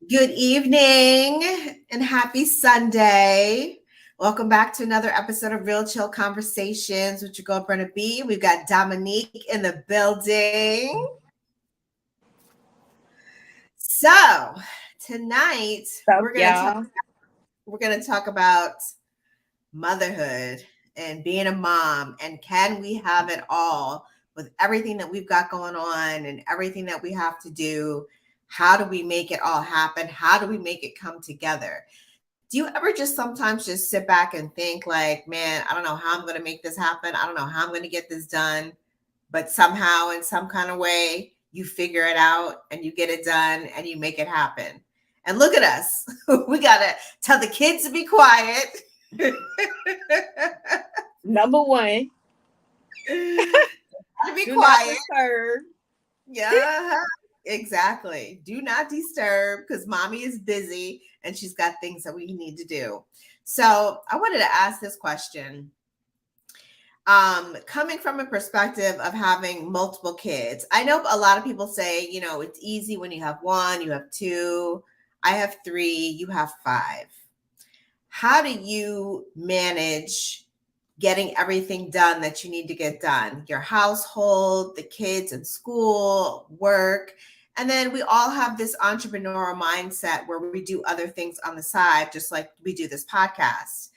Good evening and happy Sunday. Welcome back to another episode of Real Chill Conversations with your girlfriend B. We've got Dominique in the building. So tonight Up, we're gonna talk y'all? we're gonna talk about motherhood and being a mom and can we have it all with everything that we've got going on and everything that we have to do. How do we make it all happen? How do we make it come together? Do you ever just sometimes just sit back and think like, man, I don't know how I'm going to make this happen. I don't know how I'm going to get this done, but somehow in some kind of way you figure it out and you get it done and you make it happen. And look at us. We got to tell the kids to be quiet. Number one, To be do not quiet. disturb. Yeah, exactly. Do not disturb because mommy is busy and she's got things that we need to do. So I wanted to ask this question. Coming from a perspective of having multiple kids, I know a lot of people say, it's easy when you have one, you have two, I have three, you have five. How do you manage getting everything done that you need to get done? Your household, the kids in school, work. And then we all have this entrepreneurial mindset where we do other things on the side, just like we do this podcast.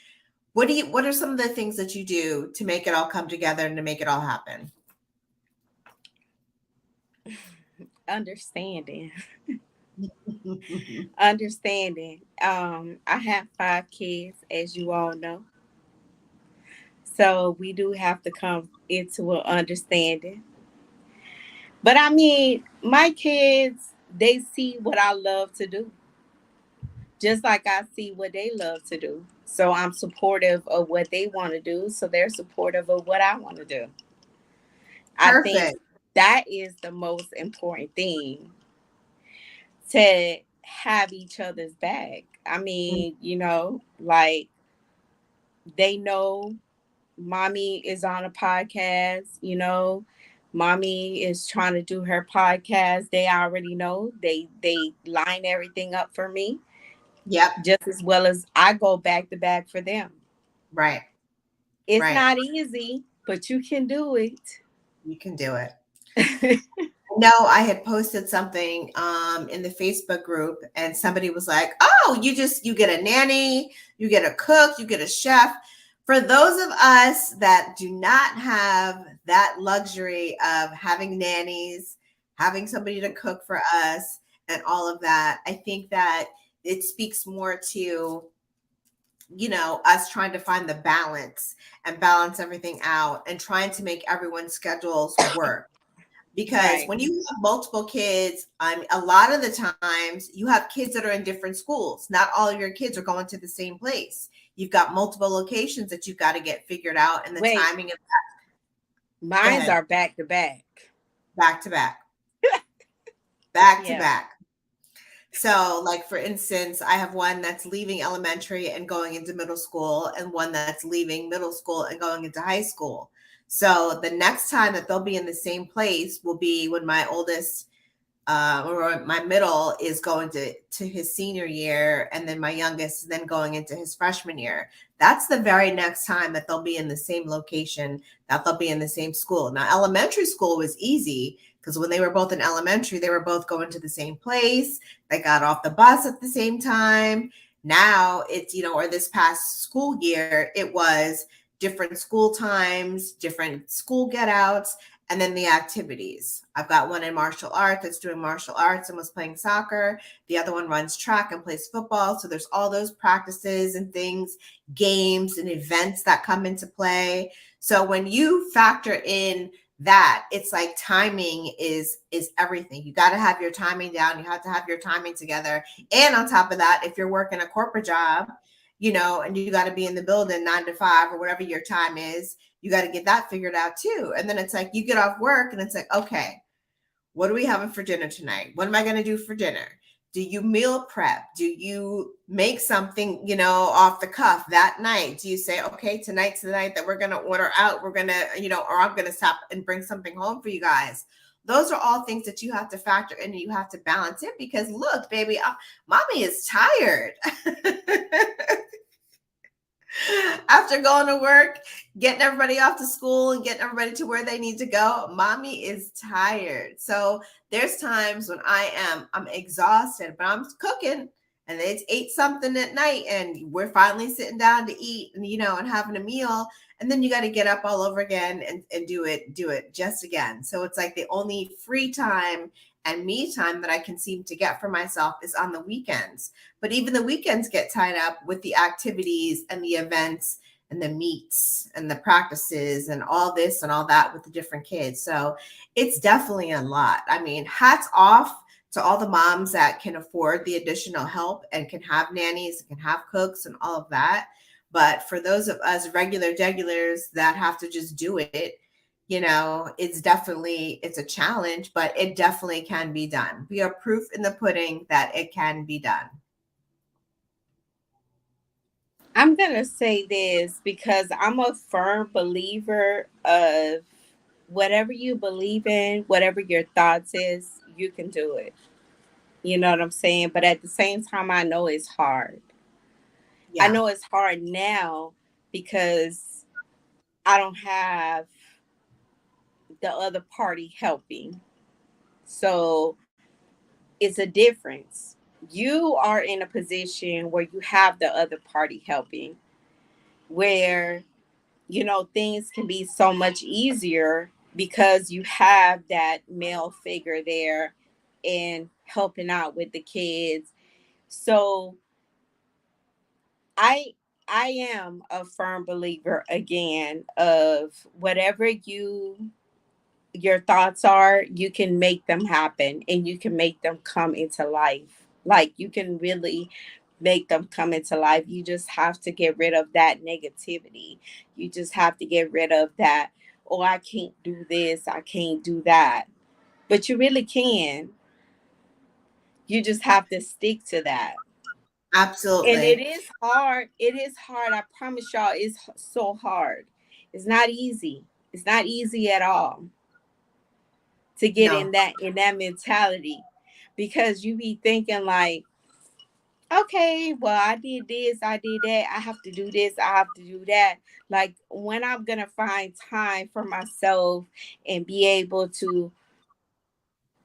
What are some of the things that you do to make it all come together and to make it all happen? Understanding. Understanding. I have 5 kids, as you all know. So we do have to come into an understanding. But I mean, my kids, they see what I love to do, just like I see what they love to do. So I'm supportive of what they want to do. So they're supportive of what I want to do. I think Perfect. that is the most important thing, to have each other's back. I mean, like they know mommy is on a podcast, mommy is trying to do her podcast. They already know. They line everything up for me Yep. just as well as I go back to back for them. Right. It's Right. not easy, but you can do it. You can do it. No, I had posted something in the Facebook group and somebody was like, "Oh, you get a nanny, you get a cook, you get a chef." For those of us that do not have that luxury of having nannies, having somebody to cook for us and all of that, I think that it speaks more to us trying to find the balance and balance everything out and trying to make everyone's schedules work because Right. when you have multiple kids, a lot of the times you have kids that are in different schools. Not all of your kids are going to the same place. You've got multiple locations that you've got to get figured out, and the Wait, timing of go mines ahead, are back to back. back to back, back to Yeah. back. So, like for instance, I have one that's leaving elementary and going into middle school, and one that's leaving middle school and going into high school. So, the next time that they'll be in the same place will be when my oldest or my middle is going to his senior year, and then my youngest is then going into his freshman year. That's the very next time that they'll be in the same location, that they'll be in the same school. Now, elementary school was easy because when they were both in elementary, they were both going to the same place. They got off the bus at the same time. Now it's, or this past school year, it was different school times, different school get outs, and then the activities. I've got one in martial arts that's doing martial arts and was playing soccer. The other one runs track and plays football. So there's all those practices and things, games and events that come into play. So when you factor in that, it's like timing is everything. You got to have your timing down. You have to have your timing together. And on top of that, if you're working a corporate job, and you got to be in the building 9 to 5 or whatever your time is, you got to get that figured out too. And then it's like you get off work and it's like, okay, what are we having for dinner tonight? What am I going to do for dinner? Do you meal prep? Do you make something, off the cuff that night? Do you say, okay, tonight's the night that we're going to order out? We're going to, or I'm going to stop and bring something home for you guys. Those are all things that you have to factor in and you have to balance in because look, baby, mommy is tired. After going to work, getting everybody off to school and getting everybody to where they need to go, mommy is tired. So there's times when I'm exhausted, but I'm cooking and it's 8 something at night and we're finally sitting down to eat and and having a meal. And then you got to get up all over again and do it just again. So it's like the only free time and me time that I can seem to get for myself is on the weekends. But even the weekends get tied up with the activities and the events and the meets and the practices and all this and all that with the different kids. So it's definitely a lot. I mean, hats off to all the moms that can afford the additional help and can have nannies and can have cooks and all of that. But for those of us regulars that have to just do it, it's a challenge, but it definitely can be done. We are proof in the pudding that it can be done. I'm going to say this because I'm a firm believer of whatever you believe in, whatever your thoughts is, you can do it. You know what I'm saying? But at the same time, I know it's hard. I Yeah. know it's hard now because I don't have the other party helping. So it's a difference. You are in a position where you have the other party helping, where things can be so much easier because you have that male figure there and helping out with the kids. So I I am a firm believer again of whatever your thoughts are, you can make them happen and you can make them come into life. Like you can really make them come into life. You just have to get rid of that negativity. You just have to get rid of that, oh, I can't do this, I can't do that. But you really can. You just have to stick to that. And it Absolutely. is hard. It is hard. I promise y'all, it's so hard. It's not easy. It's not easy at all to get No. in that mentality because you be thinking like, okay, well, I did this, I did that, I have to do this, I have to do that. Like when I'm gonna find time for myself and be able to,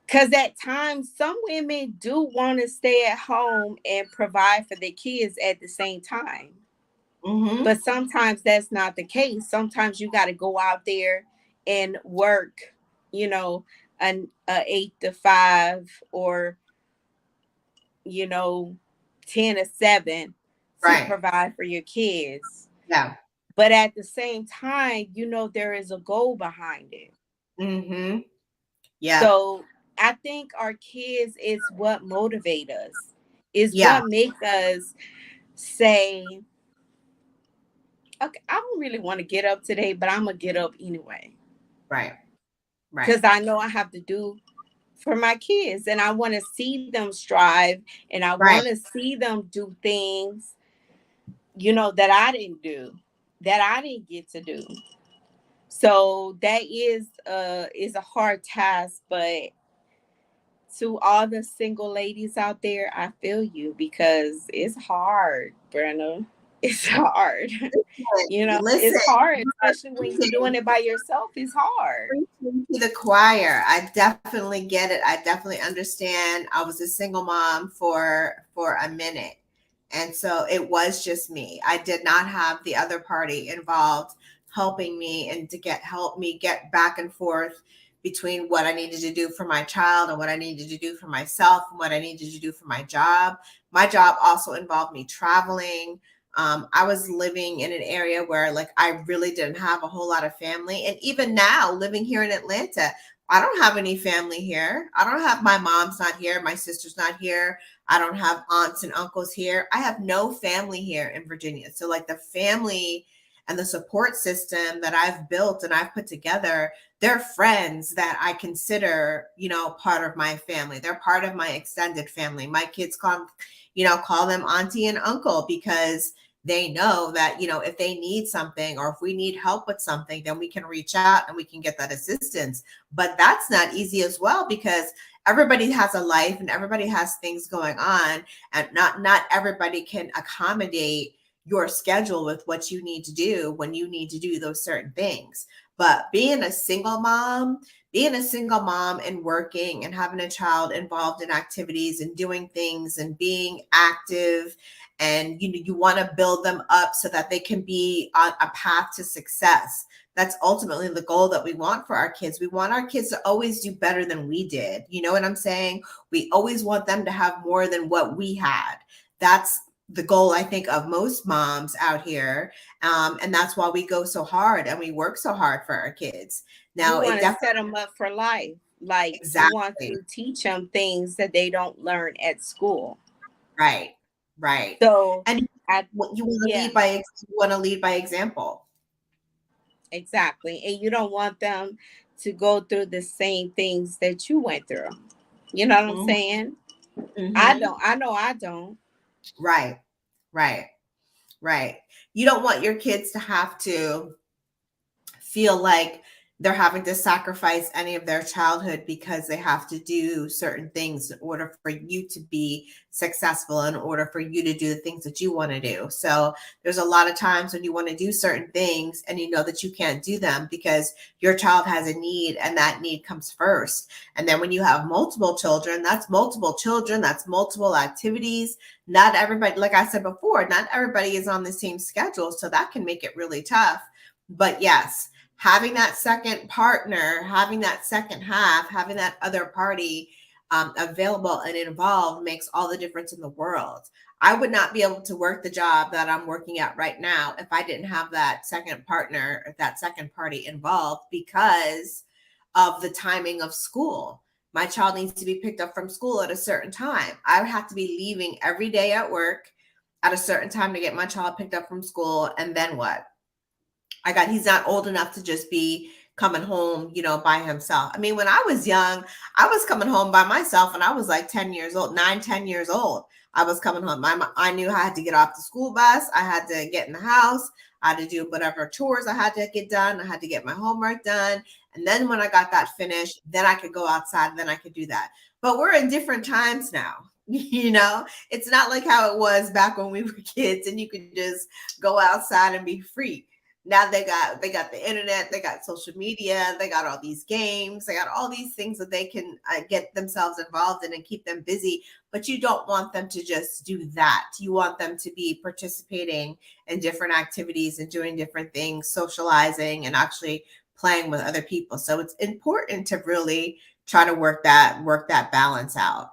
because at times some women do want to stay at home and provide for their kids at the same time. Mm-hmm. But sometimes that's not the case. Sometimes you got to go out there and work, you know, a 8 to 5 or you know 10 to 7 to Right. provide for your kids. Yeah. But at the same time, there is a goal behind it. Mm-hmm. Yep. So I think our kids is what motivate us, is Yeah. what make us say, okay, I don't really want to get up today, but I'm gonna get up anyway Right. Right. because I know I have to do for my kids and I want to see them strive and I want Right. to see them do things, that I didn't do, that I didn't get to do. So that is a hard task, but to all the single ladies out there, I feel you because it's hard, Brenna. It's hard. Listen, It's hard, you are especially when you're doing preaching, it by yourself. It's hard. preaching to the choir. I definitely get it. I definitely understand. I was a single mom for a minute. And so it was just me. I did not have the other party involved helping me and to help me get back and forth between what I needed to do for my child and what I needed to do for myself and what I needed to do for my job. My job also involved me traveling. I was living in an area where like I really didn't have a whole lot of family. And even now, living here in Atlanta, I don't have any family here. I don't have, my mom's not here, my sister's not here. I don't have aunts and uncles here. I have no family here in Virginia. So like the family and the support system that I've built and I've put together, they're friends that I consider, part of my family. They're part of my extended family. My kids call them auntie and uncle because they know that, if they need something or if we need help with something, then we can reach out and we can get that assistance. But that's not easy as well, because everybody has a life and everybody has things going on, and not everybody can accommodate your schedule with what you need to do when you need to do those certain things. But being a single mom and working and having a child involved in activities and doing things and being active, and you want to build them up so that they can be on a path to success. That's ultimately the goal that we want for our kids. We want our kids to always do better than we did. You know what I'm saying? We always want them to have more than what we had. That's the goal, I think, of most moms out here. And that's why we go so hard and we work so hard for our kids. You Now, it want to definitely, set them up for life. Like you want exactly, to teach them things that they don't learn at school. right, right. So, And I you want to yeah, lead by example. exactly. And you don't want them to go through the same things that you went through. You know what I'm Hmm. saying? I Hmm. don't. I know I don't. Right, right, right. You don't want your kids to have to feel like they're having to sacrifice any of their childhood because they have to do certain things in order for you to be successful, in order for you to do the things that you want to do. So there's a lot of times when you want to do certain things and you know that you can't do them because your child has a need and that need comes first. And then when you have multiple children, that's multiple activities. Not everybody, like I said before, not everybody is on the same schedule, so that can make it really tough. But yes, having that second partner, having that second half, having that other party available and involved makes all the difference in the world. I would not be able to work the job that I'm working at right now if I didn't have that second partner or that second party involved, because of the timing of school. My child needs to be picked up from school at a certain time. I would have to be leaving every day at work at a certain time to get my child picked up from school. And then what? He's not old enough to just be coming home, by himself. I mean, when I was young, I was coming home by myself and I was like 10 years old, 9, 10 years old. I was coming home. I knew I had to get off the school bus. I had to get in the house. I had to do whatever chores I had to get done. I had to get my homework done. And then when I got that finished, then I could go outside. Then I could do that. But we're in different times now. It's not like how it was back when we were kids and you could just go outside and be free. Now they got the internet, they got social media, they got all these games, they got all these things that they can get themselves involved in and keep them busy. But you don't want them to just do that. You want them to be participating in different activities and doing different things, socializing and actually playing with other people. So it's important to really try to work that balance out.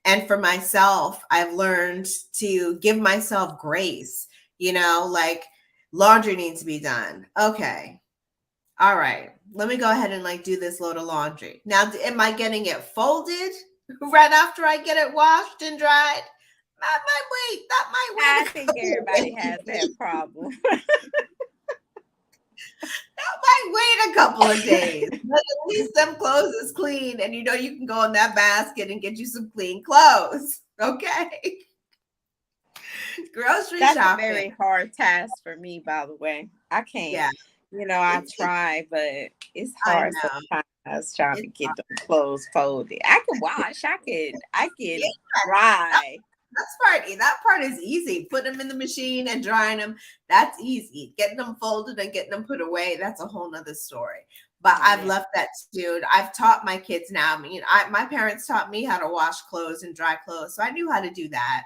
And for myself, I've learned to give myself grace, like laundry needs to be done. Okay. All right. Let me go ahead and do this load of laundry. Now, am I getting it folded right after I get it washed and dried? That might wait. That might I wait a think couple of everybody has days. that problem. That might wait a couple of days. But at least them clothes is clean, and you can go in that basket and get you some clean clothes. Okay. Grocery That's a shopping. very hard task for me, by the way. I can't. Yeah. I It's try, but it's I hard know. sometimes trying to It's get them clothes folded. I can wash. I can yeah. dry. That part is easy. Putting them in the machine and drying them, that's easy. Getting them folded and getting them put away, that's a whole nother story. But I've Yeah. left that, dude. I've taught my kids now. I mean, my parents taught me how to wash clothes and dry clothes, so I knew how to do that,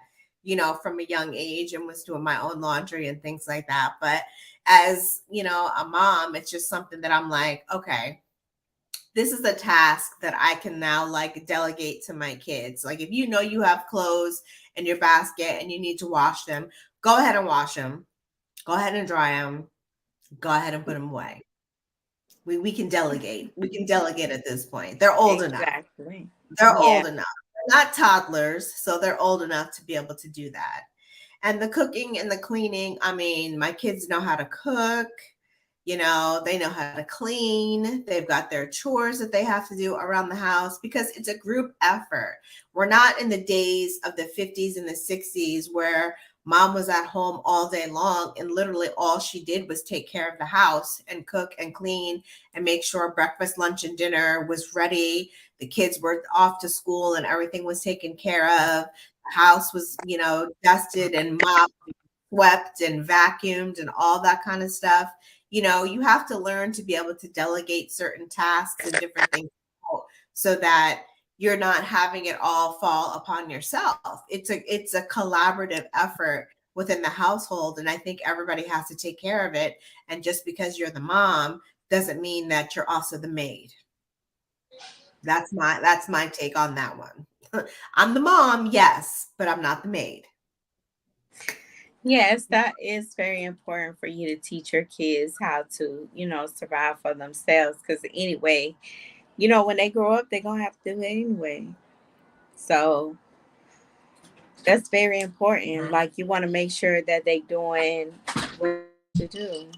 from a young age, and was doing my own laundry and things like that. But as a mom, it's just something that I'm like, okay, this is a task that I can now delegate to my kids. Like if you have clothes in your basket and you need to wash them, go ahead and wash them. Go ahead and dry them. Go ahead and put them away. We can delegate. We can delegate at this point. They're old enough. Exactly. They're Yeah. old enough. They're not toddlers, so they're old enough to be able to do that. And the cooking and the cleaning, I mean, my kids know how to cook. They know how to clean. They've got their chores that they have to do around the house because it's a group effort. We're not in the days of the 50s and the 60s where Mom was at home all day long, and literally all she did was take care of the house and cook and clean and make sure breakfast, lunch, and dinner was ready. The kids were off to school and everything was taken care of. The house was, dusted and mopped, swept and vacuumed and all that kind of stuff. You have to learn to be able to delegate certain tasks and different things so that you're not having it all fall upon yourself. It's a collaborative effort within the household, and I think everybody has to take care of it. And just because you're the mom doesn't mean that you're also the maid. That's my take on that one. I'm the mom, yes, but I'm not the maid. Yes, that is very important for you to teach your kids how to, survive for themselves. Because anyway, when they grow up, they're going to have to do it anyway. So that's very important. Like, you want to make sure that they doing what to do.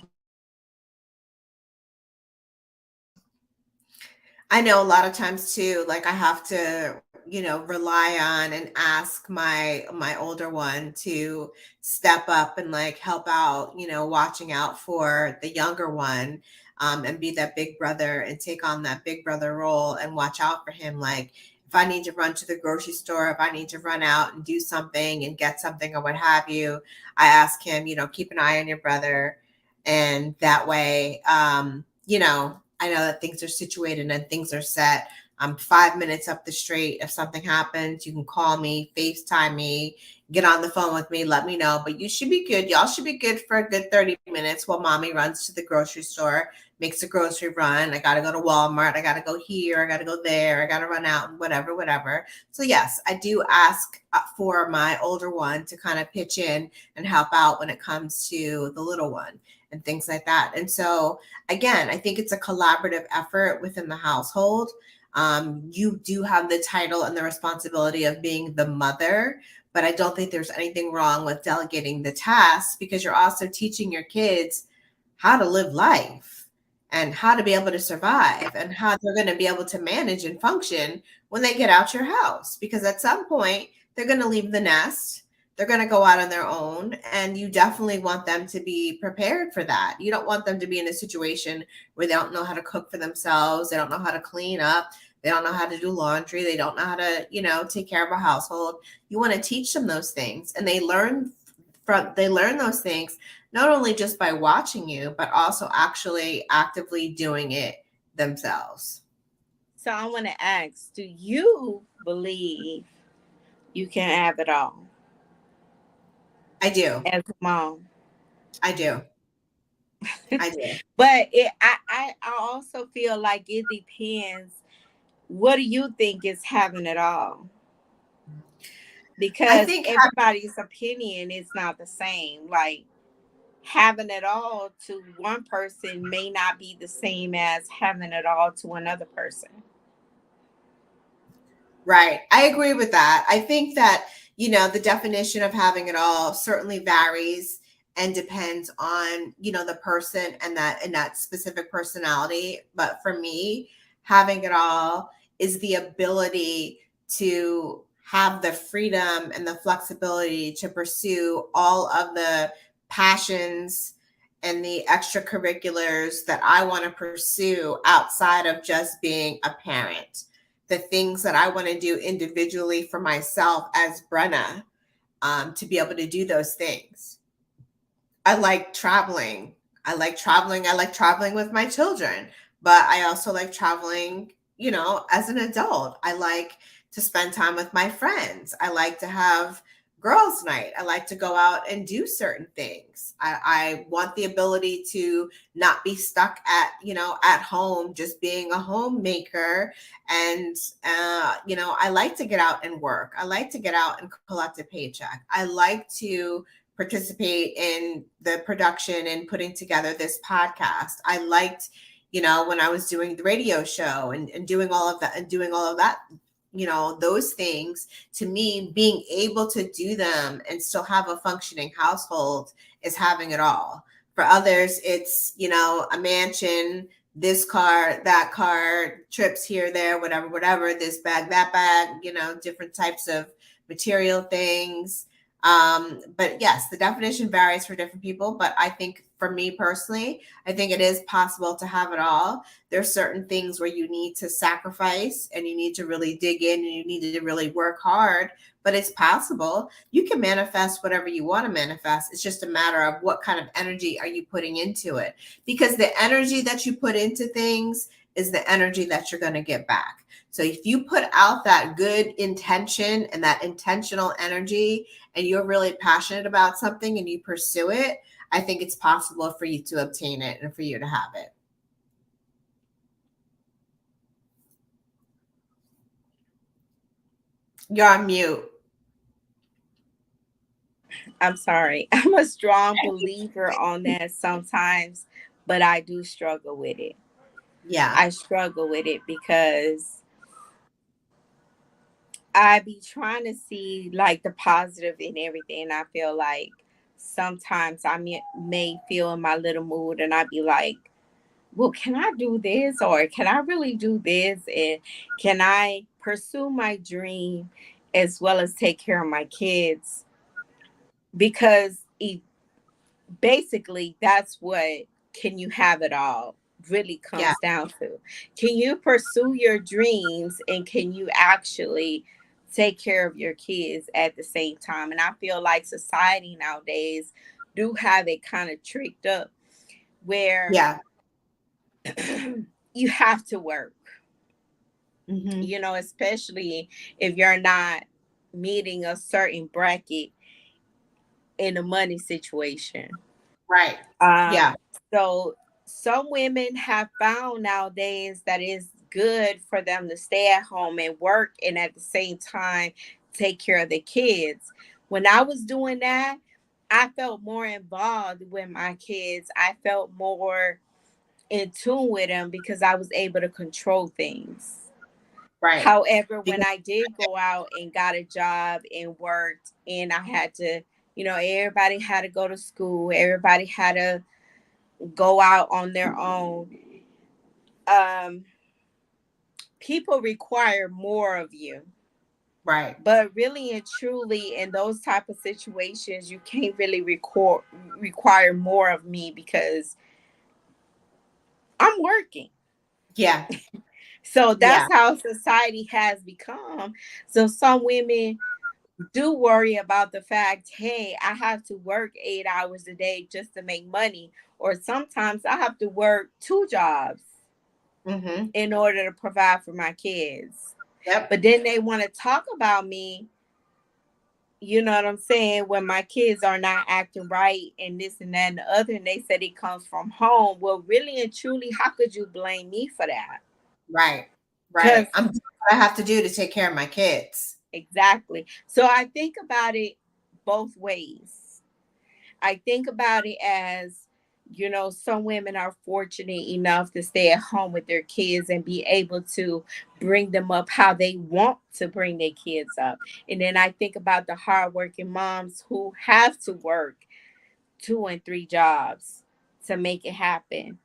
I know a lot of times too, like I have to, rely on and ask my older one to step up and like help out, watching out for the younger one, and be that big brother and take on that big brother role and watch out for him. Like if I need to run to the grocery store, if I need to run out and do something and get something or what have you, I ask him, keep an eye on your brother. And that way, I know that things are situated and things are set. I'm 5 minutes up the street. If something happens, you can call me, FaceTime me, get on the phone with me, let me know. But you should be good. Y'all should be good for a good 30 minutes while mommy runs to the grocery store, makes a grocery run. I got to go to Walmart. I got to go here. I got to go there. I got to run out and whatever, whatever. So, yes, I do ask for my older one to kind of pitch in and help out when it comes to the little one and things like that. And so, again, I think it's a collaborative effort within the household. You do have the title and the responsibility of being the mother, but I don't think there's anything wrong with delegating the tasks because you're also teaching your kids how to live life and how to be able to survive and how they're going to be able to manage and function when they get out your house. Because at some point, they're going to leave the nest, they're going to go out on their own, and you definitely want them to be prepared for that. You don't want them to be in a situation where they don't know how to cook for themselves, they don't know how to clean up, they don't know how to do laundry, they don't know how to, take care of a household. You want to teach them those things, and they learn those things not only just by watching you, but also actually actively doing it themselves. So I want to ask, do you believe you can have it all I do. as a mom? I do. I do. But I also feel like it depends. What do you think is having it all? I Because think everybody's opinion is not the same. Like, having it all to one person may not be the same as having it all to another person. Right. I agree with that. I think that, the definition of having it all certainly varies and depends on, the person and that specific personality. But for me, having it all is the ability to have the freedom and the flexibility to pursue all of the passions and the extracurriculars that I want to pursue outside of just being a parent, the things that I want to do individually for myself as Brenna, to be able to do those things. I like traveling. I like traveling. I like traveling with my children, but I also like traveling, as an adult. I like to spend time with my friends. I like to have girls' night. I like to go out and do certain things. I want the ability to not be stuck at home, just being a homemaker. And, I like to get out and work. I like to get out and collect a paycheck. I like to participate in the production and putting together this podcast. I liked, when I was doing the radio show and doing all of that and doing all of that, those things. To me, being able to do them and still have a functioning household is having it all. For others, it's, a mansion, this car, that car, trips here, there, whatever, whatever, this bag, that bag, different types of material things. But yes, the definition varies for different people. But I think for me personally, I think it is possible to have it all. There's certain things where you need to sacrifice and you need to really dig in and you need to really work hard, but it's possible. You can manifest whatever you want to manifest. It's just a matter of what kind of energy are you putting into it. Because the energy that you put into things is the energy that you're going to get back. So if you put out that good intention and that intentional energy and you're really passionate about something and you pursue it, I think it's possible for you to obtain it and for you to have it. You're on mute. I'm sorry. I'm a strong believer on that sometimes, but I do struggle with it. Yeah. I struggle with it because I be trying to see like the positive in everything. I feel like sometimes may feel in my little mood and I be like, well, can I do this or can I really do this? And can I pursue my dream as well as take care of my kids? Because basically that's what can you have it all really Yeah. comes down to. Can you pursue your dreams and can you actually take care of your kids at the same time? And I feel like society nowadays do have it kind of tricked up where Yeah. you have to work, Mm-hmm. especially if you're not meeting a certain bracket in a money situation. Right. Um, Yeah. so some women have found nowadays that it's good for them to stay at home and work and at the same time take care of the kids. When I was doing that, I felt more involved with my kids. I felt more in tune with them because I was able to control things. Right. However, when Because, I did go out and got a job and worked, and I had to, everybody had to go to school, everybody had to go out on their own. Um, People require more of you. right. But really and truly, in those type of situations, you can't really require more of me because I'm working. Yeah. So Yeah. that's how society has become. So some women do worry about the fact, hey, I have to work 8 hours a day just to make money, or sometimes I have to work two jobs Mm-hmm. in order to provide for my kids. Yep. But then they want to talk about me, you know what I'm saying, when my kids are not acting right and this and that and the other, and they said it comes from home. Well, really and truly, how could you blame me for that? Right. Right. Because I'm doing what I have to do to take care of my kids. exactly. So I think about it both ways. I think about it as, some women are fortunate enough to stay at home with their kids and be able to bring them up how they want to bring their kids up. And then I think about the hardworking moms who have to work two and three jobs to make it happen.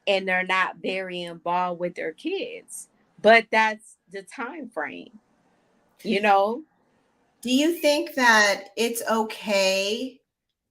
And they're not very involved with their kids. But that's the time frame, you know? Do you think that it's okay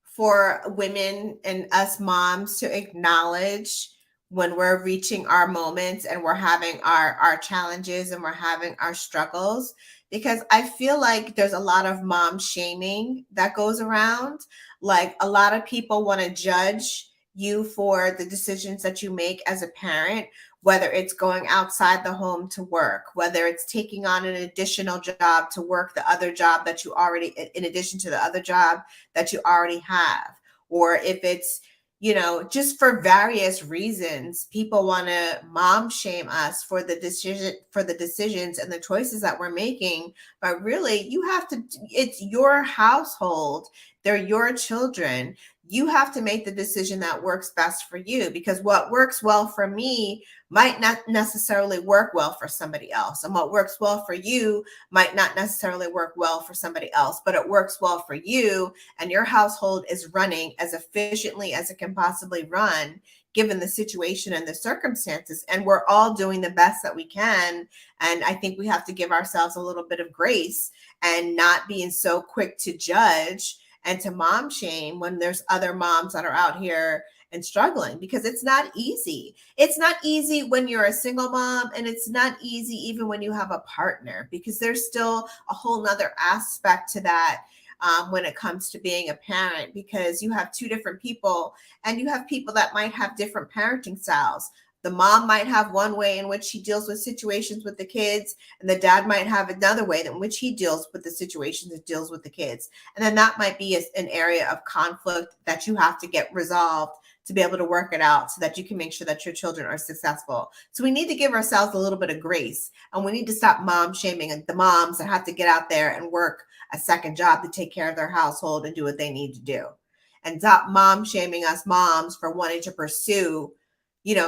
for women and us moms to acknowledge when we're reaching our moments and we're having our challenges and we're having our struggles? Because I feel like there's a lot of mom shaming that goes around. Like a lot of people want to judge you for the decisions that you make as a parent, whether it's going outside the home to work, whether it's taking on an additional job to work the other job that you already, in addition to the other job that you already have, or if it's, just for various reasons, people want to mom shame us for the decisions and the choices that we're making. But really, you have to, it's your household, they're your children. You have to make the decision that works best for you, because what works well for me might not necessarily work well for somebody else. And what works well for you might not necessarily work well for somebody else, but it works well for you, and your household is running as efficiently as it can possibly run. given the situation and the circumstances. And we're all doing the best that we can. And I think we have to give ourselves a little bit of grace and not being so quick to judge and to mom shame when there's other moms that are out here and struggling, because it's not easy. It's not easy when you're a single mom, and it's not easy even when you have a partner, because there's still a whole nother aspect to that. When it comes to being a parent, because you have two different people, and you have people that might have different parenting styles. The mom might have one way in which she deals with situations with the kids, and the dad might have another way in which he deals with the situations and deals with the kids. And then that might be an area of conflict that you have to get resolved to be able to work it out so that you can make sure that your children are successful. So we need to give ourselves a little bit of grace, and we need to stop mom shaming the moms that have to get out there and work a second job to take care of their household and do what they need to do. And stop mom shaming us moms for wanting to pursue,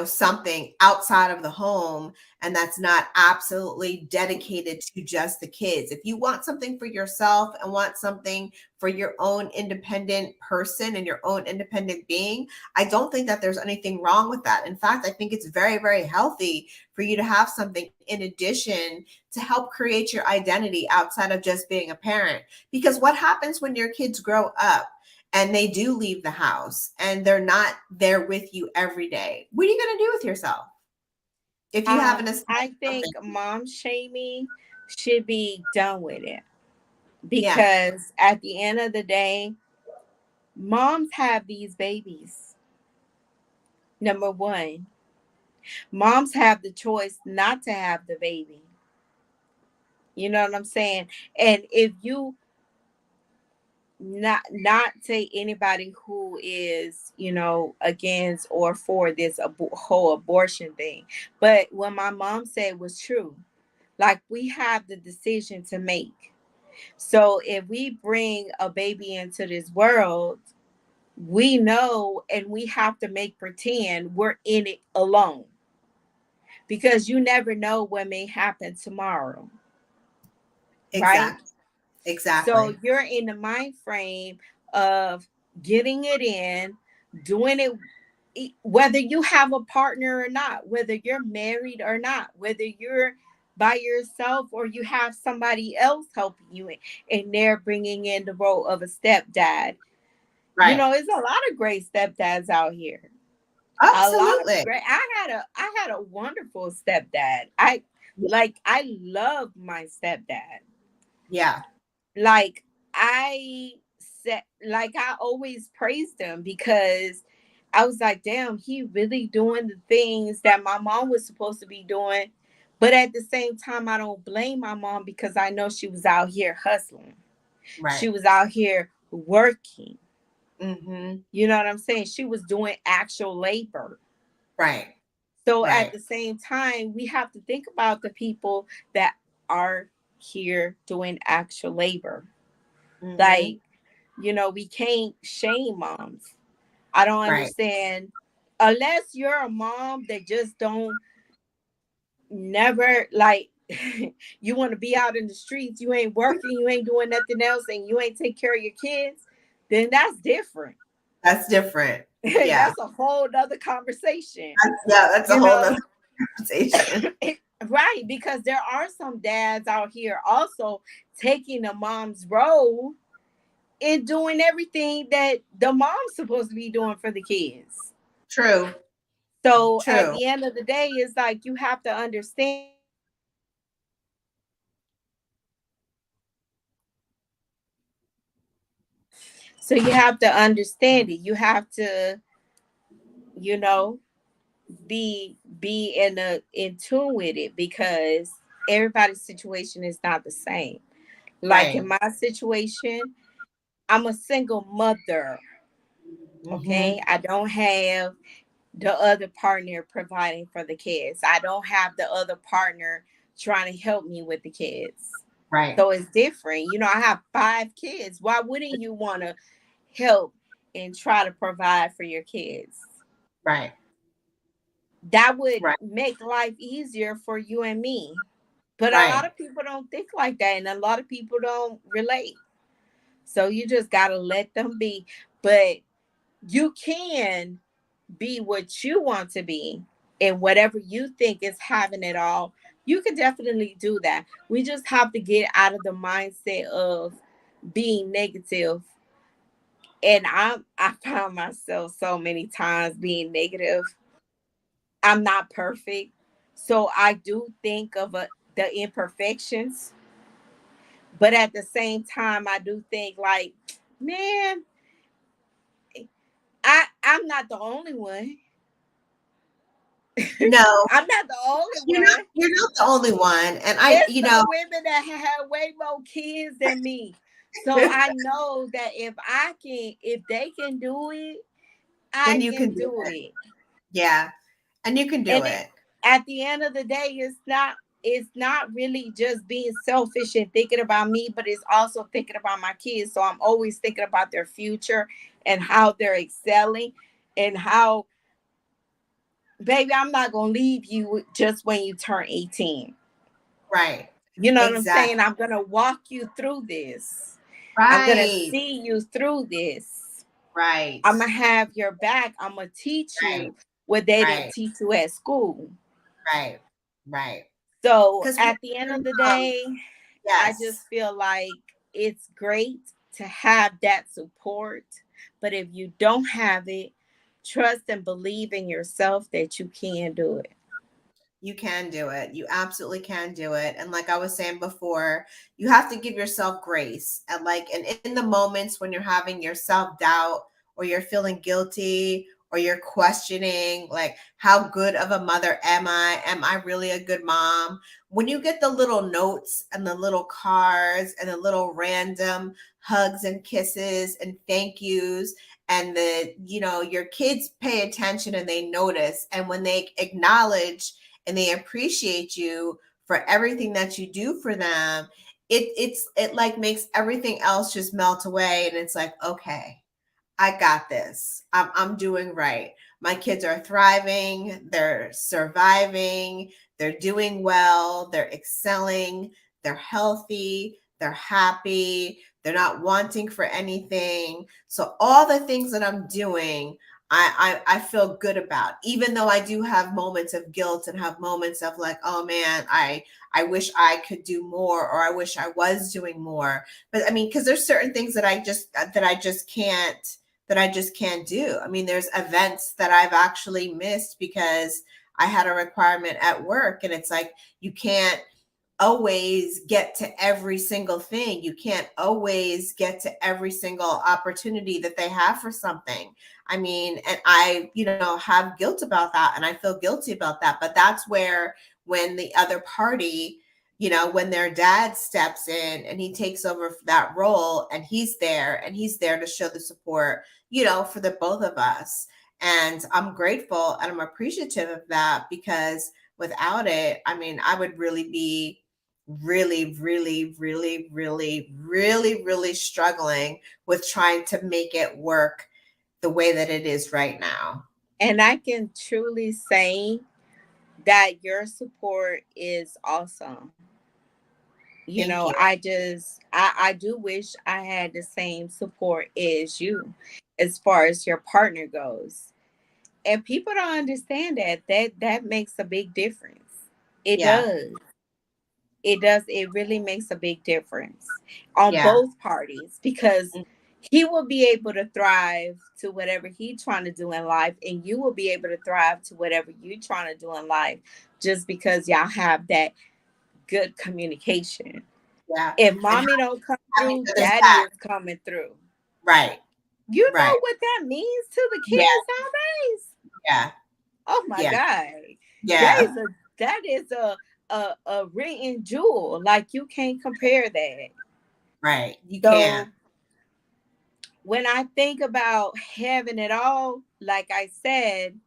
something outside of the home, and that's not absolutely dedicated to just the kids. If you want something for yourself and want something for your own independent person and your own independent being, I don't think that there's anything wrong with that. In fact, I think it's very, very healthy for you to have something in addition to help create your identity outside of just being a parent. Because what happens when your kids grow up and they do leave the house and they're not there with you every day? What are you going to do with yourself if you haven't I established think something? mom shaming should be done with it, Yeah, because at the end of the day, moms have these babies. Number one, moms have the choice not to have the baby. You know what I'm saying? And if you not say anybody who is, against or for this whole abortion thing, but what my mom said was true. Like, we have the decision to make. So if we bring a baby into this world, we know, and we have to make pretend we're in it alone, because you never know what may happen tomorrow, right? exactly. So Exactly. you're in the mind frame of getting it in, doing it, whether you have a partner or not, whether you're married or not, whether you're by yourself or you have somebody else helping you, and they're bringing in the role of a stepdad. Right. There's a lot of great stepdads out here. A lot of Absolutely. great. I had a wonderful stepdad. I love my stepdad. Yeah. Like, I I always praised him, because I was like, damn, he really doing the things that my mom was supposed to be doing. But at the same time, I don't blame my mom, because I know she was out here hustling. Right. She was out here working. Mm-hmm. You know what I'm saying? She was doing actual labor. Right. So at Right. the same time, we have to think about the people that are here doing actual labor. Mm-hmm. Like, we can't shame moms. I don't Right. understand, unless you're a mom that just don't never like you want to be out in the streets, you ain't working, you ain't doing nothing else, and you ain't take care of your kids, then that's different. That's different. Yeah. That's a whole nother conversation, Yeah, that's a you whole know. nother conversation. Right, because there are some dads out here also taking the mom's role and doing everything that the mom's supposed to be doing for the kids. True. So at True. the end of the day, it's like you have to understand So you have to understand it. You have to, you know, be in tune with it, because everybody's situation is not the same. Like in Right. my situation, I'm a single mother. Mm-hmm. Okay. I don't have the other partner providing for the kids. I don't have the other partner trying to help me with the kids. Right. So it's different. I have 5 kids. Why wouldn't you want to help and try to provide for your kids? Right. That would Right. make life easier for you and me. But a lot Right. of people don't think like that, and a lot of people don't relate. So you just got to let them be. But you can be what you want to be and whatever you think is having it all, you can definitely do that. We just have to get out of the mindset of being negative. And I found myself so many times being negative. I'm not perfect. So I do think of the imperfections, but at the same time I do think like, man, I'm not the only one. No, I'm not the only one. you're not the only one. And It's some women that have way more kids than me. So I know that if they can do it, then I you can can do do it. it. Yeah. And you can do And it. at the end of the day, it's not really just being selfish and thinking about me, but it's also thinking about my kids. So I'm always thinking about their future and how they're excelling and how, baby, I'm not gonna leave you just when you turn 18. Right. You know what I'm saying? Exactly. I'm going to walk you through this. I'm going to Right. see you through this. Right. I'm going to have your back. I'm going to teach Right. you what they didn't Right. teach you at school. Right. Right. So Because at the end of the day, I yes, just feel like it's great to have that support. But if you don't have it, trust and believe in yourself that you can do it. you can do it. You absolutely can do it. And like I was saying before, you have to give yourself grace. And in the moments when you're having your self-doubt or you're feeling guilty or you're questioning like how good of a mother am I? Am I really a good mom? When you get the little notes and the little cards and the little random hugs and kisses and thank yous, and your kids pay attention and they notice, and when they acknowledge and they appreciate you for everything that you do for them, it like makes everything else just melt away, and it's like, okay, I got this. I'm doing right. My kids are thriving, they're surviving, they're doing well, they're excelling, they're healthy, they're happy, they're not wanting for anything. So all the things that I'm doing, I feel good about, even though I do have moments of guilt and have moments of like, oh man, I wish I could do more, or I wish I was doing more. But I mean, because there's certain things that I just can't do. I mean, there's events that I've actually missed because I had a requirement at work, and it's like you can't always get to every single thing. You can't always get to every single opportunity that they have for something. I mean, and have guilt about that, and I feel guilty about that. But that's where, when the other party, when their dad steps in and he takes over that role, and he's there to show the support, for the both of us. And I'm grateful and I'm appreciative of that, because without it, I mean, I would really be really, really, really, really, really, really struggling with trying to make it work the way that it is right now. And I can truly say that your support is awesome. Thank you. I do wish I had the same support as you as far as your partner goes. And people don't understand that makes a big difference. It Yeah. does. It does. It really makes a big difference on Yeah. both parties, because he will be able to thrive to whatever he's trying to do in life, and you will be able to thrive to whatever you're trying to do in life, just because y'all have that good communication. Yeah. If And mommy don't come have each through, other's daddy back. is coming through. Right. You Right. know what that means to the Yeah. kids nowadays? Yeah. Oh my Yeah. God. That Yeah. is a written jewel. Like you can't compare that. Right. You can't. So when I think about having it all, like I said,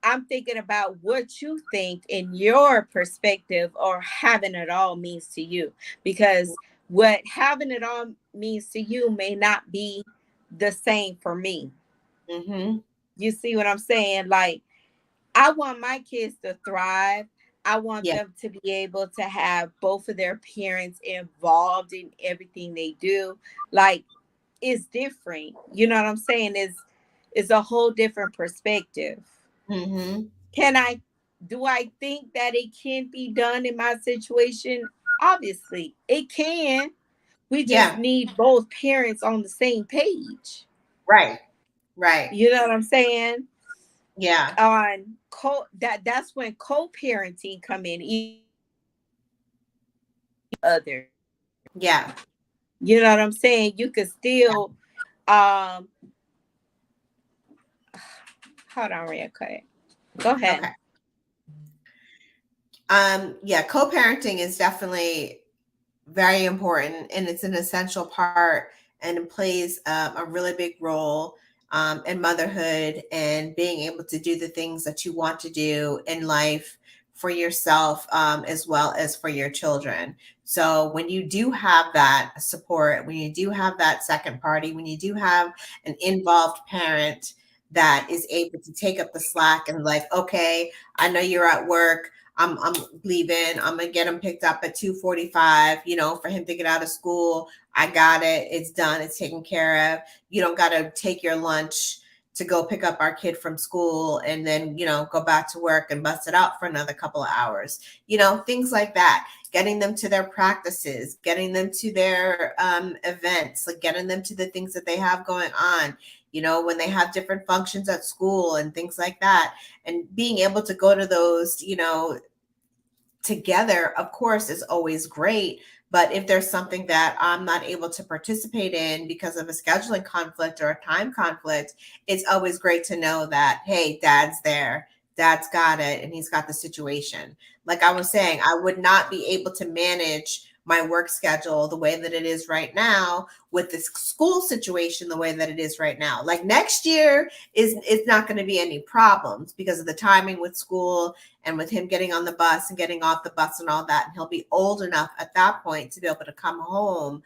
I'm thinking about what you think in your perspective or having it all means to you. Because what having it all means to you may not be the same for me. Mm-hmm. You see what I'm saying? Like, I want my kids to thrive. I want Yeah. them to be able to have both of their parents involved in everything they do. Like, it's different. You know what I'm saying? It's a whole different perspective. Mm-hmm. Can I do I think that it can be done in my situation? Obviously, it can. We just Yeah. need both parents on the same page. Right. Right. You know what I'm saying? Yeah. On that's when co-parenting come in other. Yeah. You know what I'm saying? You could still um hold on real quick. Go Okay. ahead. Yeah, co-parenting is definitely very important, and it's an essential part, and it plays a really big role in motherhood and being able to do the things that you want to do in life for yourself, as well as for your children. So when you do have that support, when you do have that second party, when you do have an involved parent that is able to take up the slack and like, okay, I know you're at work. I'm leaving. I'm gonna get him picked up at 2:45, for him to get out of school. I got it. It's done. It's taken care of. You don't gotta take your lunch to go pick up our kid from school and then, go back to work and bust it out for another couple of hours. Things like that. Getting them to their practices, getting them to their events, like getting them to the things that they have going on, when they have different functions at school and things like that, and being able to go to those, together, of course, is always great. But if there's something that I'm not able to participate in because of a scheduling conflict or a time conflict, it's always great to know that, hey, dad's there, dad's got it, and he's got the situation. Like I was saying, I would not be able to manage my work schedule the way that it is right now with this school situation the way that it is right now. Like next year is not going to be any problems because of the timing with school and with him getting on the bus and getting off the bus and all that. And he'll be old enough at that point to be able to come home,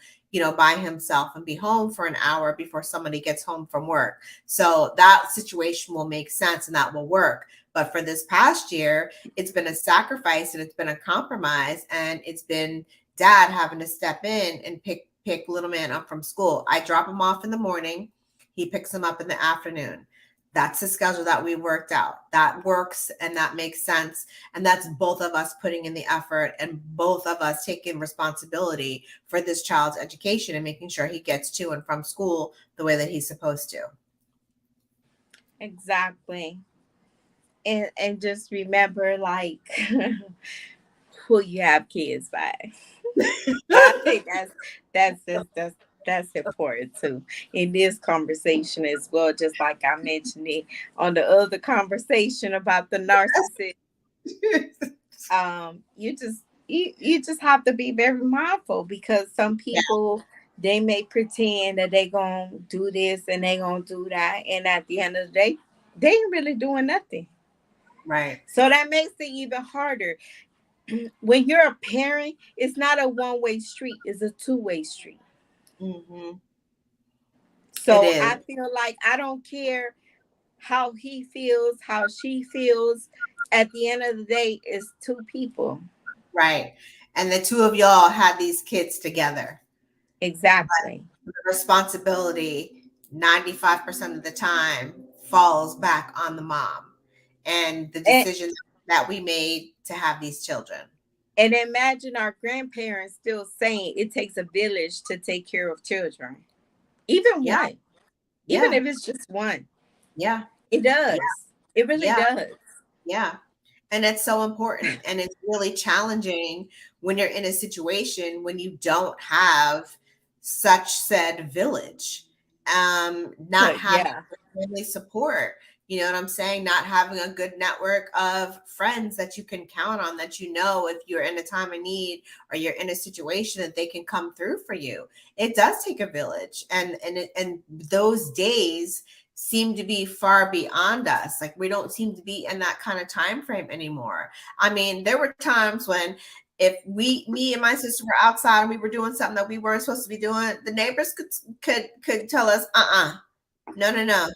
by himself and be home for an hour before somebody gets home from work. So that situation will make sense and that will work. But for this past year, it's been a sacrifice and it's been a compromise, and it's been dad having to step in and pick little man up from school. I drop him off in the morning. He picks him up in the afternoon. That's the schedule that we worked out. That works and that makes sense. And that's both of us putting in the effort and both of us taking responsibility for this child's education and making sure he gets to and from school the way that he's supposed to. Exactly. And just remember like who you have kids by. I think that's important too in this conversation as well. Just like I mentioned it on the other conversation about the narcissist, you just have to be very mindful because some Yeah, people they may pretend that they gonna do this and they gonna do that, and at the end of the day, they ain't really doing nothing. right. So that makes it even harder. When you're a parent, it's not a one-way street; it's a two-way street. Hmm. It So is. I feel like I don't care how he feels, how she feels. At the end of the day, it's two people. Right. And the two of y'all had these kids together. Exactly. The responsibility 95% of the time falls back on the mom and the And decision that we made to have these children. and imagine our grandparents still saying it takes a village to take care of children. Even Yeah, one. Even yeah, if it's just one. yeah, It yeah, does. It really yeah, does. yeah. And it's so important. And it's really challenging when you're in a situation when you don't have such said village, not having Yeah. family support. You know what I'm saying? Not having a good network of friends that you can count on, that if you're in a time of need or you're in a situation that they can come through for you. It does take a village. And those days seem to be far beyond us. Like we don't seem to be in that kind of time frame anymore. I mean, there were times when if me and my sister were outside and we were doing something that we weren't supposed to be doing, the neighbors could tell us, no, no, no,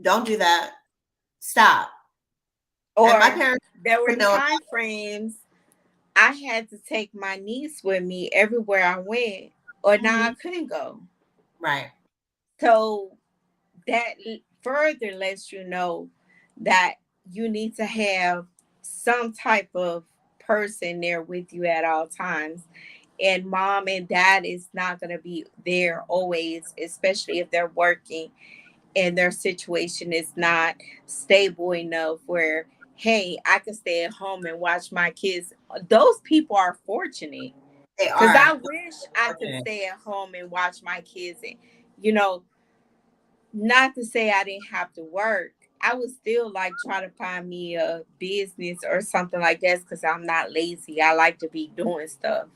don't do that, stop. And my Or parents there were would know. time frames I had to take my niece with me everywhere I went, or now I Mhm. couldn't go. Right. So that further lets you know that you need to have some type of person there with you at all times. And mom and dad is not going to be there always, especially if they're working and their situation is not stable enough where, hey, I can stay at home and watch my kids. Those people are fortunate, They because I are wish I could fortunate. stay at home and watch my kids. And, you know, not to say I didn't have to work. I would still like try to find me a business or something like that because I'm not lazy. I like to be doing stuff.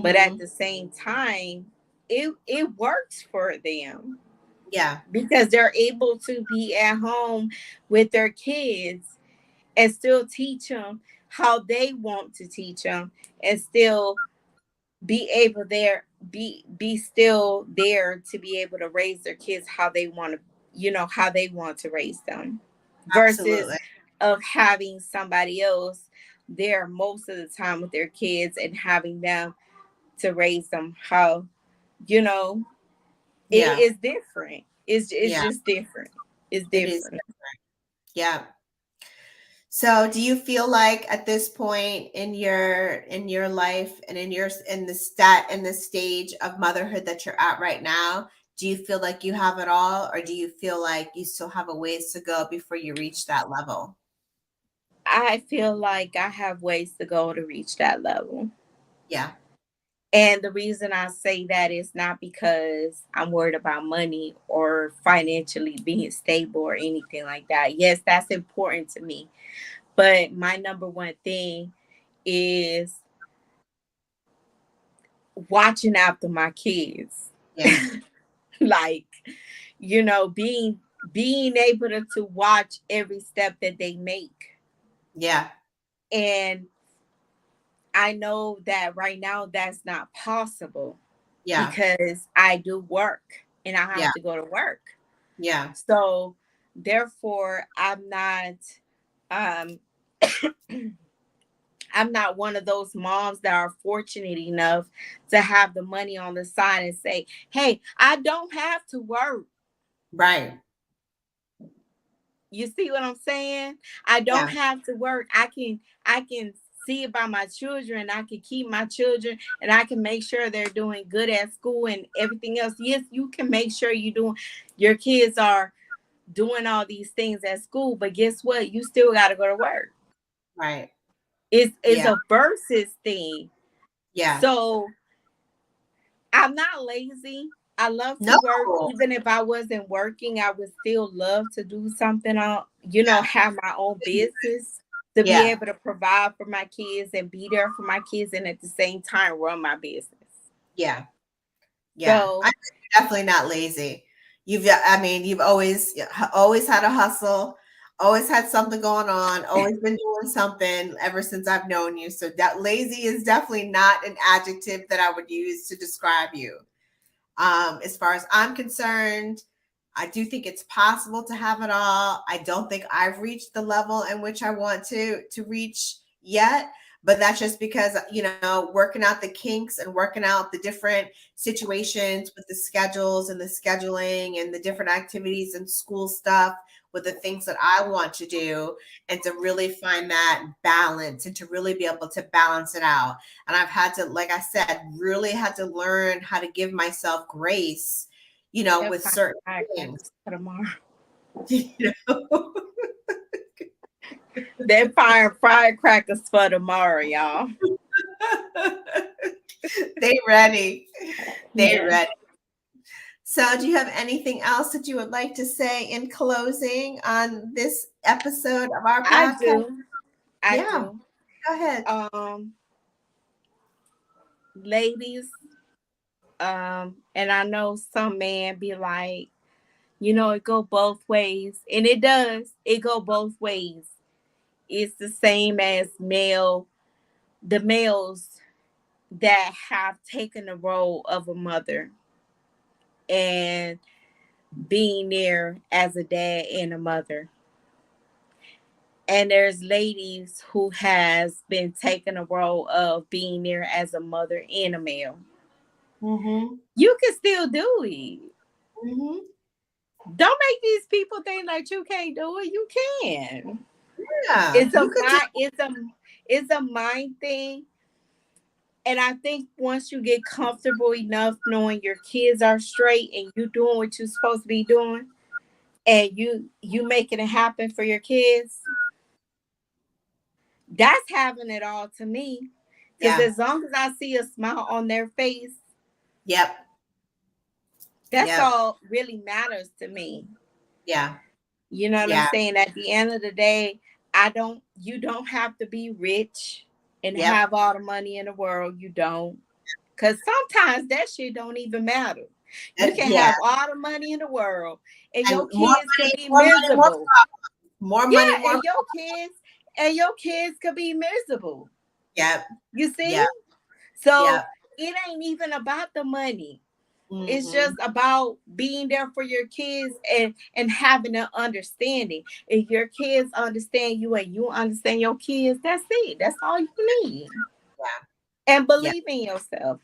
But at Mm-hmm. the same time, it works for them Yeah. because they're able to be at home with their kids and still teach them how they want to teach them, and still be able there be still there to be able to raise their kids how they want to, how they want to raise them, versus Absolutely. of having somebody else there most of the time with their kids and having them to raise them how, you know it Yeah. is different. It's Yeah. just different. It's It is. different. Yeah. So, do you feel like at this point in your life and in the stage of motherhood that you're at right now, do you feel like you have it all, or do you feel like you still have a ways to go before you reach that level? I feel like I have ways to go to reach that level. Yeah. And the reason I say that is not because I'm worried about money or financially being stable or anything like that. Yes, that's important to me. But my number one thing is watching after my kids. Yeah. Like, being able to watch every step that they make. Yeah. And I know that right now that's not possible Yeah. because I do work and I Yeah. have to go to work. Yeah. So therefore um I'm not one of those moms that are fortunate enough to have the money on the side and say, "Hey, I don't have to work." Right. You see what I'm saying? I don't Yeah. have to work. I can see about my children. I can keep my children and I can make sure they're doing good at school and everything else. Yes, you can make sure your kids are doing all these things at school, but guess what? You still got to go to work. Right. It's Yeah. a versus thing. Yeah. So I'm not lazy. I love to No. work. Even if I wasn't working, I would still love to do something on, have my own business to be Yeah. able to provide for my kids and be there for my kids and at the same time run my business. Yeah. Yeah, I'm So definitely not lazy. I mean, you've always had a hustle, always had something going on, always been doing something ever since I've known you. So that lazy is definitely not an adjective that I would use to describe you. As far as I'm concerned, I do think it's possible to have it all. I don't think I've reached the level in which I want to reach yet, but that's just because working out the kinks and working out the different situations with the schedules and the scheduling and the different activities and school stuff with the things that I want to do, and to really find that balance and to really be able to balance it out. And I've had to, like I said, really had to learn how to give myself grace, they'll with find certain things. firecrackers for tomorrow. You know? They're firing firecrackers for tomorrow, y'all. They ready. They Yeah. ready. So, do you have anything else that you would like to say in closing on this episode of our I podcast? do. I Yeah, do. go ahead. Um, Ladies, and I know some men be like, it go both ways, and it does. It go both ways. It's the same as the males that have taken the role of a mother and being there as a dad and a mother. And there's ladies who has been taking a role of being there as a mother and a male. Mm-hmm. You can still do it. Mm-hmm. Don't make these people think that you can't do it. You can. Yeah, It's a you could do. mind. It's a mind thing. And I think once you get comfortable enough knowing your kids are straight and you doing what you're supposed to be doing, and you making it happen for your kids, that's having it all to me. Because Yeah. as long as I see a smile on their face, Yep. that's Yep. all really matters to me. Yeah. You know what I'm Yeah. saying? At the end of the day, you don't have to be rich and Yep. have all the money in the world. You don't. Because sometimes that shit don't even matter. You can Yeah. have all the money in the world and And your kids could be more money, more miserable. more Yeah, money, more. and your kids could be miserable. Yep. You see? Yep. So Yep. it ain't even about the money. It's Mm-hmm. just about being there for your kids and having an understanding. If your kids understand you and you understand your kids, that's it. That's all you need. Yeah. And Yeah. believe in yourself.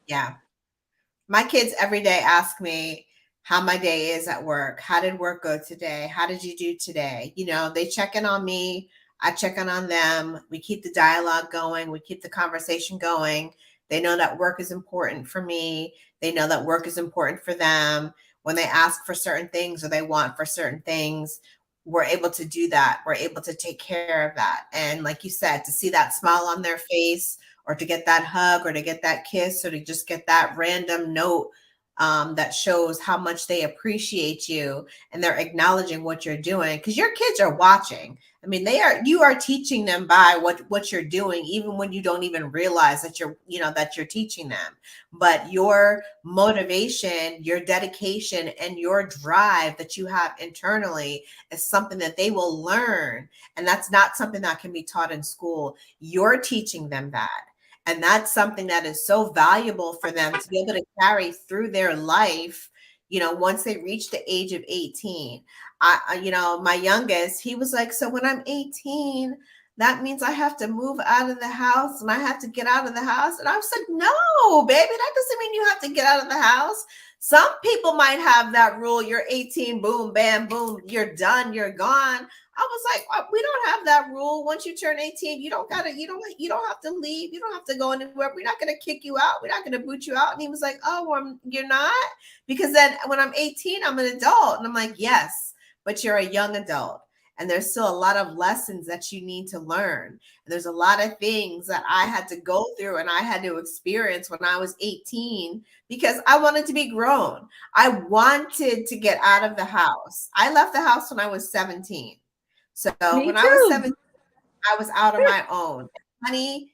Yeah. My kids every day ask me how my day is at work. How did work go today? How did you do today? They check in on me. I check in on them. We keep the dialogue going. We keep the conversation going. They know that work is important for me. They know that work is important for them. When they ask for certain things or they want for certain things, we're able to do that. We're able to take care of that. And like you said, to see that smile on their face, or to get that hug, or to get that kiss, or to just get that random note, that shows how much they appreciate you and they're acknowledging what you're doing, because your kids are watching. I mean, you are teaching them by what you're doing, even when you don't even realize that you're teaching them. But your motivation, your dedication, and your drive that you have internally is something that they will learn. And that's not something that can be taught in school. You're teaching them that. And that's something that is so valuable for them to be able to carry through their life, once they reach the age of 18. My youngest, he was like, so when I'm 18, that means I have to move out of the house and I have to get out of the house. And I was like, no, baby, that doesn't mean you have to get out of the house. Some people might have that rule. You're 18, boom, bam, boom, you're done, you're gone. I was like, we don't have that rule. Once you turn 18, you don't have to leave. You don't have to go anywhere. We're not going to kick you out. We're not going to boot you out. And he was like, oh, well, you're not? Because then when I'm 18, I'm an adult. And I'm like, yes, but you're a young adult. And there's still a lot of lessons that you need to learn. And there's a lot of things that I had to go through and I had to experience when I was 18, because I wanted to be grown. I wanted to get out of the house. I left the house when I was 17. So Me when I was too. 17, I was out on my own. Honey,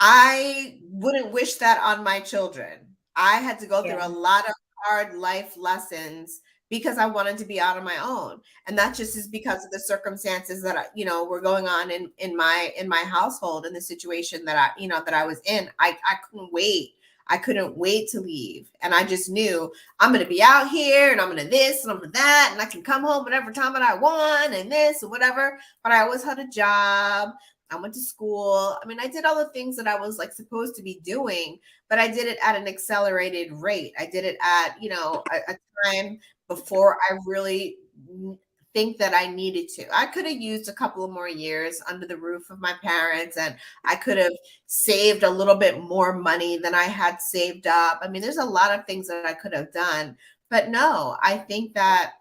I wouldn't wish that on my children. I had to go through Yeah. a lot of hard life lessons because I wanted to be out on my own. And that just is because of the circumstances that were going on in my household, and the situation that I was in. I couldn't wait. I couldn't wait to leave. And I just knew I'm going to be out here and I'm going to this and I'm going to that. And I can come home whatever time that I want and this and whatever. But I always had a job. I went to school. I mean, I did all the things that I was like supposed to be doing, but I did it at an accelerated rate. I did it at, a time before I really think that I needed to. I could have used a couple of more years under the roof of my parents, and I could have saved a little bit more money than I had saved up. I mean, there's a lot of things that I could have done, but no, I think that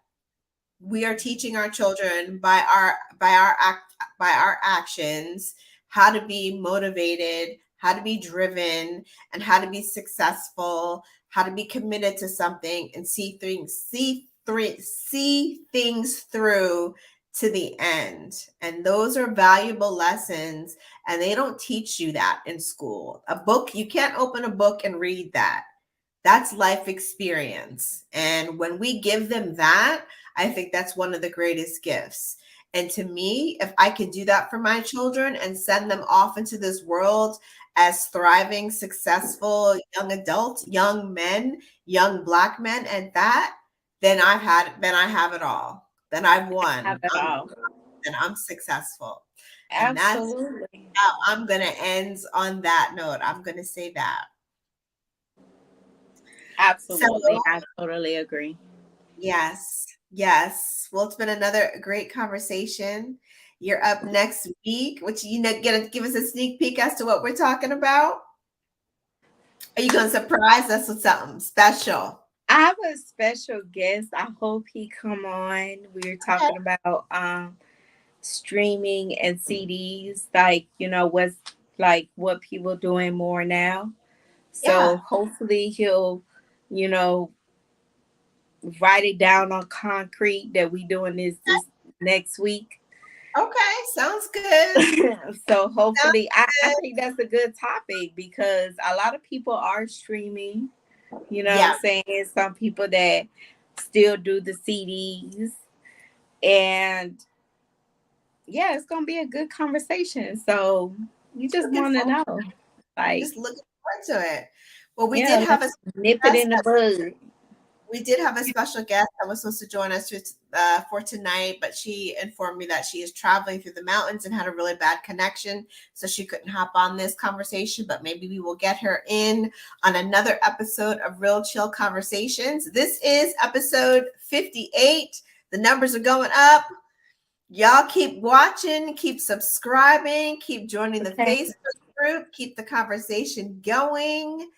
we are teaching our children by our actions how to be motivated, how to be driven, and how to be successful, how to be committed to something and see things through to the end. And those are valuable lessons, and they don't teach you that in school. A book, you can't open a book and read that. That's life experience. And when we give them that, I think that's one of the greatest gifts. And to me, if I could do that for my children and send them off into this world as thriving, successful young adults, young men, young Black men, and that, then I have it all. Then I've Have won. it all. Then I'm successful. And that's Absolutely. how I'm going to end on that note. I'm going to say that. So Absolutely. I totally agree. Yes. Yes. Well, it's been another great conversation. You're up next week, which you know, gonna give us a sneak peek as to what we're talking about. Are you gonna surprise us with something special? I have a special guest. I hope he come on. We're Okay. talking about streaming and CDs, like what's like what people doing more now. So Yeah. hopefully he'll, you know, write it down on concrete that we doing this next week. Okay. Sounds good. So Sounds hopefully I good. think that's a good topic because a lot of people are streaming, you know what I'm Yeah. saying? Some people that still do the CDs, and yeah, it's gonna be a good conversation. So you just Looking want to forward. know, like, Just looking forward to it. Well, we did yeah, have a let's special nip it guest in the bud. we did have a special guest that was supposed to join us for tonight, but she informed me that she is traveling through the mountains and had a really bad connection, so she couldn't hop on this conversation. But maybe we will get her in on another episode of Real Chill Conversations. This is episode 58. The numbers are going up. Y'all keep watching, keep subscribing, keep joining the Okay. Facebook group, keep the conversation going,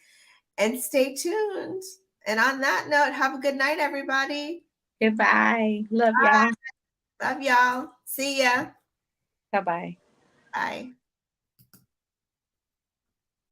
and stay tuned. And on that note, have a good night, everybody. Goodbye. Love y'all. Love y'all. See ya. Bye bye. Bye.